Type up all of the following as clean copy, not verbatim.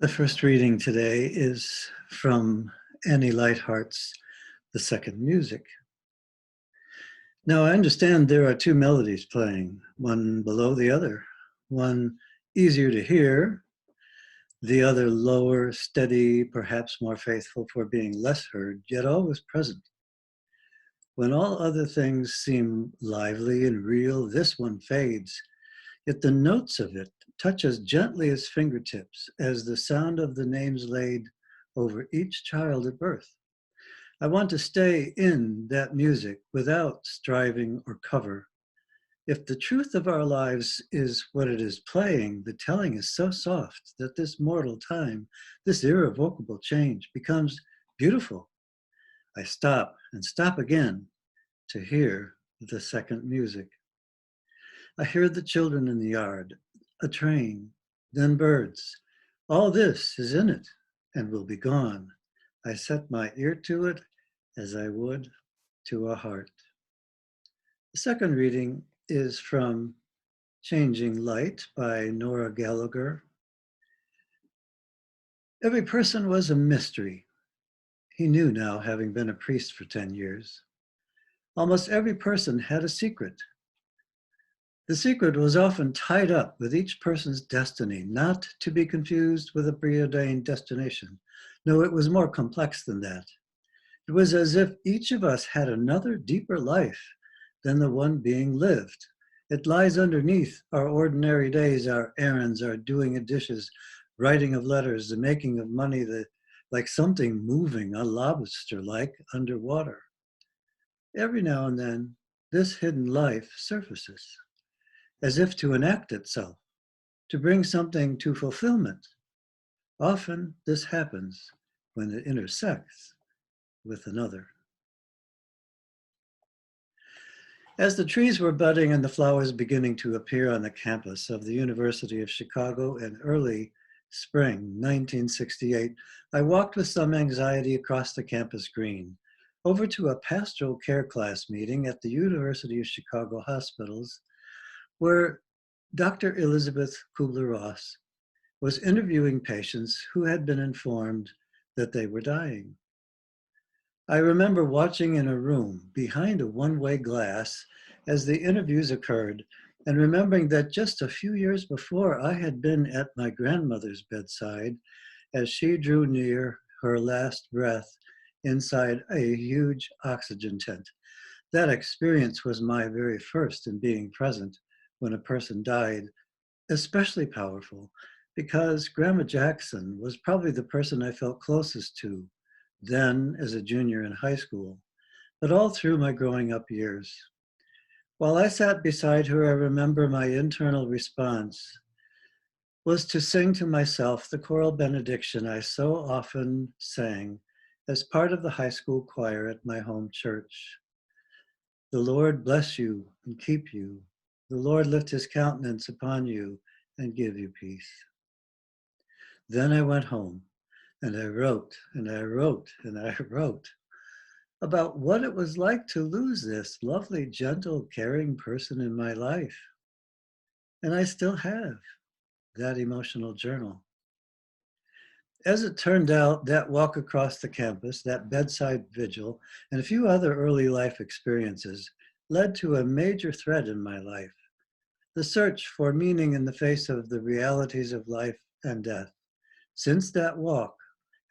The first reading today is from Annie Lightheart's The Second Music. Now, I understand there are two melodies playing, one below the other, one easier to hear, the other lower, steady, perhaps more faithful for being less heard, yet always present. When all other things seem lively and real, this one fades, yet the notes of it touch as gently as fingertips as the sound of the names laid over each child at birth. I want to stay in that music without striving or cover. If the truth of our lives is what it is playing, the telling is so soft that this mortal time, this irrevocable change becomes beautiful. I stop and stop again to hear the second music. I hear the children in the yard, a train, then birds. All this is in it and will be gone. I set my ear to it as I would to a heart. The second reading is from Changing Light by Nora Gallagher. Every person was a mystery. He knew now, having been a priest for 10 years. Almost every person had a secret. The secret was often tied up with each person's destiny, not to be confused with a preordained destination. No, it was more complex than that. It was as if each of us had another deeper life than the one being lived. It lies underneath our ordinary days, our errands, our doing of dishes, writing of letters, the making of money, like something moving, a lobster-like underwater. Every now and then, this hidden life surfaces, as if to enact itself, to bring something to fulfillment. Often this happens when it intersects with another. As the trees were budding and the flowers beginning to appear on the campus of the University of Chicago in early spring 1968, I walked with some anxiety across the campus green, over to a pastoral care class meeting at the University of Chicago hospitals, where Dr. Elizabeth Kubler-Ross was interviewing patients who had been informed that they were dying. I remember watching in a room behind a one-way glass as the interviews occurred, and remembering that just a few years before I had been at my grandmother's bedside as she drew near her last breath inside a huge oxygen tent. That experience was my very first in being present when a person died, especially powerful, because Grandma Jackson was probably the person I felt closest to, then as a junior in high school, but all through my growing up years. While I sat beside her, I remember my internal response was to sing to myself the choral benediction I so often sang as part of the high school choir at my home church. The Lord bless you and keep you. The Lord lift his countenance upon you and give you peace. Then I went home and I wrote and I wrote and I wrote about what it was like to lose this lovely, gentle, caring person in my life. And I still have that emotional journal. As it turned out, that walk across the campus, that bedside vigil, and a few other early life experiences led to a major thread in my life: the search for meaning in the face of the realities of life and death. Since that walk,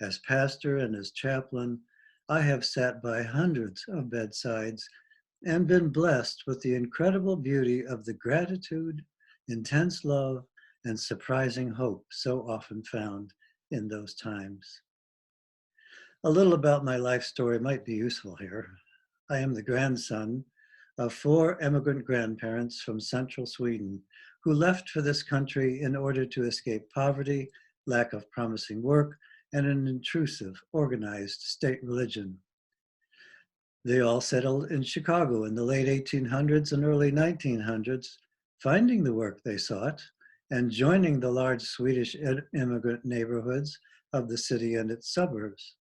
as pastor and as chaplain, I have sat by hundreds of bedsides and been blessed with the incredible beauty of the gratitude, intense love, and surprising hope so often found in those times. A little about my life story might be useful here. I am the grandson of 4 immigrant grandparents from central Sweden who left for this country in order to escape poverty, lack of promising work, and an intrusive, organized state religion. They all settled in Chicago in the late 1800s and early 1900s, finding the work they sought and joining the large Swedish immigrant neighborhoods of the city and its suburbs.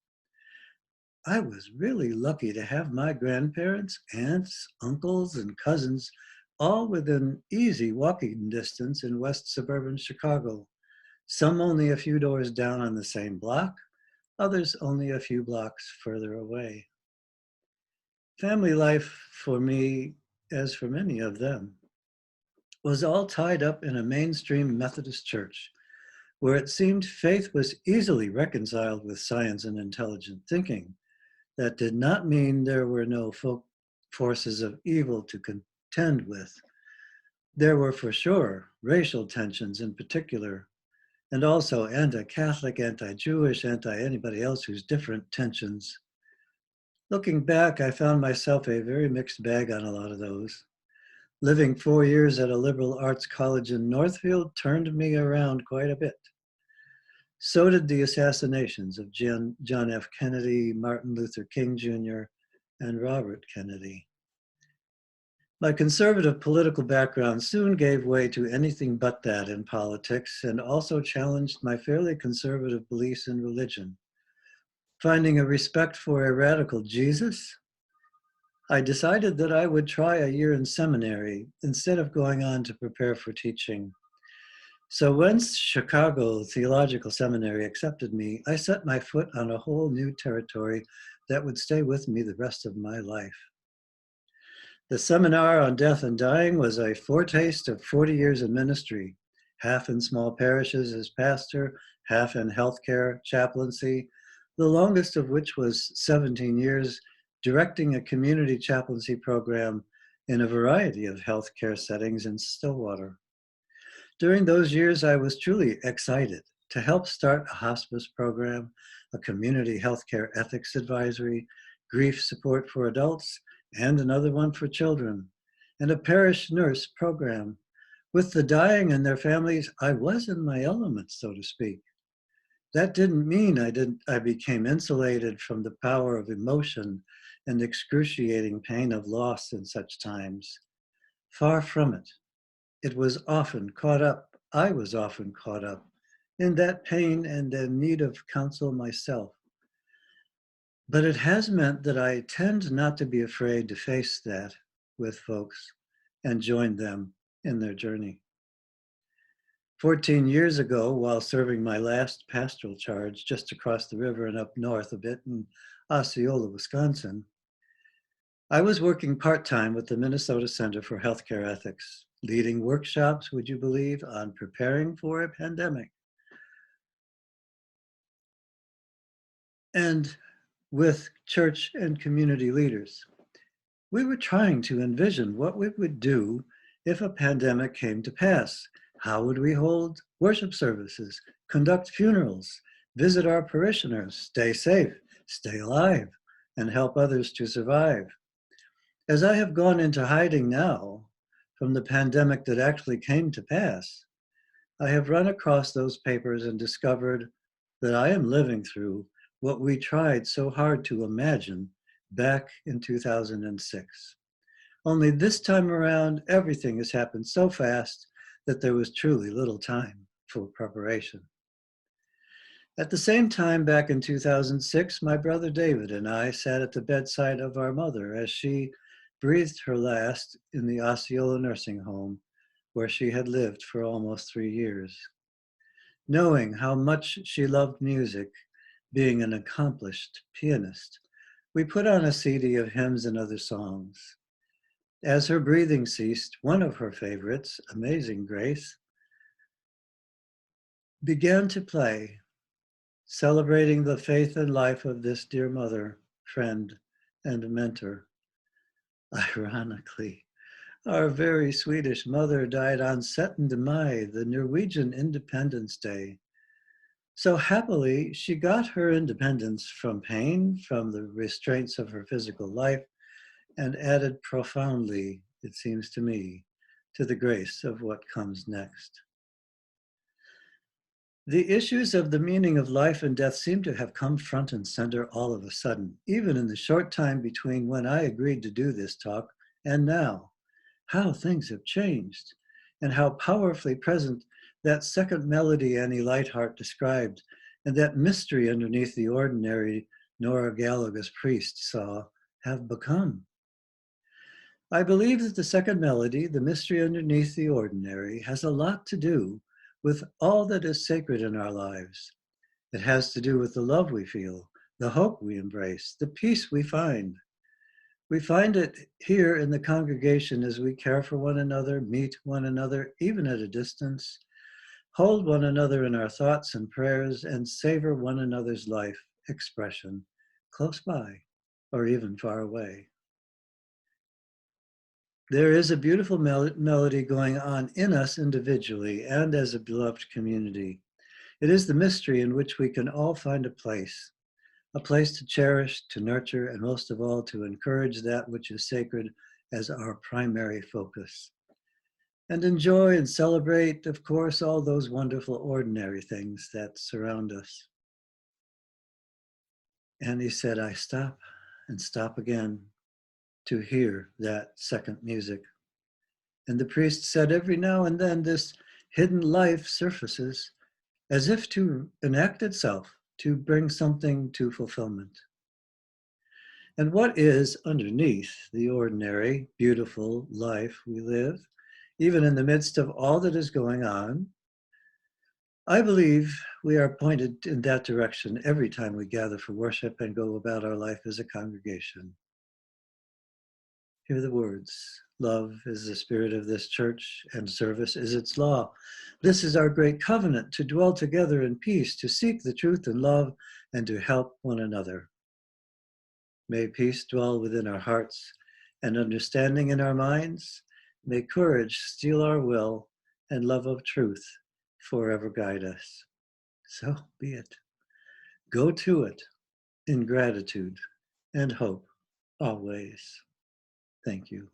I was really lucky to have my grandparents, aunts, uncles, and cousins all within easy walking distance in West suburban Chicago. Some only a few doors down on the same block, others only a few blocks further away. Family life for me, as for many of them, was all tied up in a mainstream Methodist church where it seemed faith was easily reconciled with science and intelligent thinking. That did not mean there were no forces of evil to contend with. There were for sure racial tensions in particular, and also anti-Catholic, anti-Jewish, anti-anybody else who's different tensions. Looking back, I found myself a very mixed bag on a lot of those. Living 4 years at a liberal arts college in Northfield turned me around quite a bit. So did the assassinations of John F. Kennedy, Martin Luther King Jr., and Robert Kennedy. My conservative political background soon gave way to anything but that in politics and also challenged my fairly conservative beliefs in religion. Finding a respect for a radical Jesus, I decided that I would try a year in seminary instead of going on to prepare for teaching. So when Chicago Theological Seminary accepted me, I set my foot on a whole new territory that would stay with me the rest of my life. The seminar on death and dying was a foretaste of 40 years of ministry, half in small parishes as pastor, half in healthcare, chaplaincy, the longest of which was 17 years directing a community chaplaincy program in a variety of healthcare settings in Stillwater. During those years, I was truly excited to help start a hospice program, a community healthcare ethics advisory, grief support for adults, and another one for children, and a parish nurse program. With the dying and their families, I was in my element, so to speak. That didn't mean I became insulated from the power of emotion and excruciating pain of loss in such times. Far from it. I was often caught up in that pain and the need of counsel myself. But it has meant that I tend not to be afraid to face that with folks and join them in their journey. 14 years ago, while serving my last pastoral charge just across the river and up north a bit in Osceola, Wisconsin, I was working part-time with the Minnesota Center for Healthcare Ethics, leading workshops, would you believe, on preparing for a pandemic. And with church and community leaders. We were trying to envision what we would do if a pandemic came to pass. How would we hold worship services, conduct funerals, visit our parishioners, stay safe, stay alive, and help others to survive? As I have gone into hiding now from the pandemic that actually came to pass, I have run across those papers and discovered that I am living through what we tried so hard to imagine back in 2006. Only this time around, everything has happened so fast that there was truly little time for preparation. At the same time, back in 2006, my brother David and I sat at the bedside of our mother as she breathed her last in the Osceola nursing home, where she had lived for almost 3 years. Knowing how much she loved music, being an accomplished pianist, we put on a CD of hymns and other songs. As her breathing ceased, one of her favorites, Amazing Grace, began to play, celebrating the faith and life of this dear mother, friend, and mentor. Ironically, our very Swedish mother died on 2nd May, the Norwegian Independence Day. So happily, she got her independence from pain, from the restraints of her physical life, and added profoundly, it seems to me, to the grace of what comes next. The issues of the meaning of life and death seem to have come front and center all of a sudden, even in the short time between when I agreed to do this talk and now. How things have changed, and how powerfully present that second melody Annie Lightheart described, and that mystery underneath the ordinary Nora Gallagher's priest saw, have become. I believe that the second melody, the mystery underneath the ordinary, has a lot to do with all that is sacred in our lives. It has to do with the love we feel, the hope we embrace, the peace we find. We find it here in the congregation as we care for one another, meet one another, even at a distance, hold one another in our thoughts and prayers, and savor one another's life expression, close by or even far away. There is a beautiful melody going on in us individually and as a beloved community. It is the mystery in which we can all find a place to cherish, to nurture, and most of all, to encourage that which is sacred as our primary focus. And enjoy and celebrate, of course, all those wonderful ordinary things that surround us. And he said, I stop and stop again to hear that second music. And the priest said, every now and then this hidden life surfaces as if to enact itself, to bring something to fulfillment. And what is underneath the ordinary, beautiful life we live, even in the midst of all that is going on? I believe we are pointed in that direction every time we gather for worship and go about our life as a congregation. Hear the words. Love is the spirit of this church, and service is its law. This is our great covenant, to dwell together in peace, to seek the truth in love, and to help one another. May peace dwell within our hearts, and understanding in our minds. May courage steel our will, and love of truth forever guide us. So be it. Go to it in gratitude and hope always. Thank you.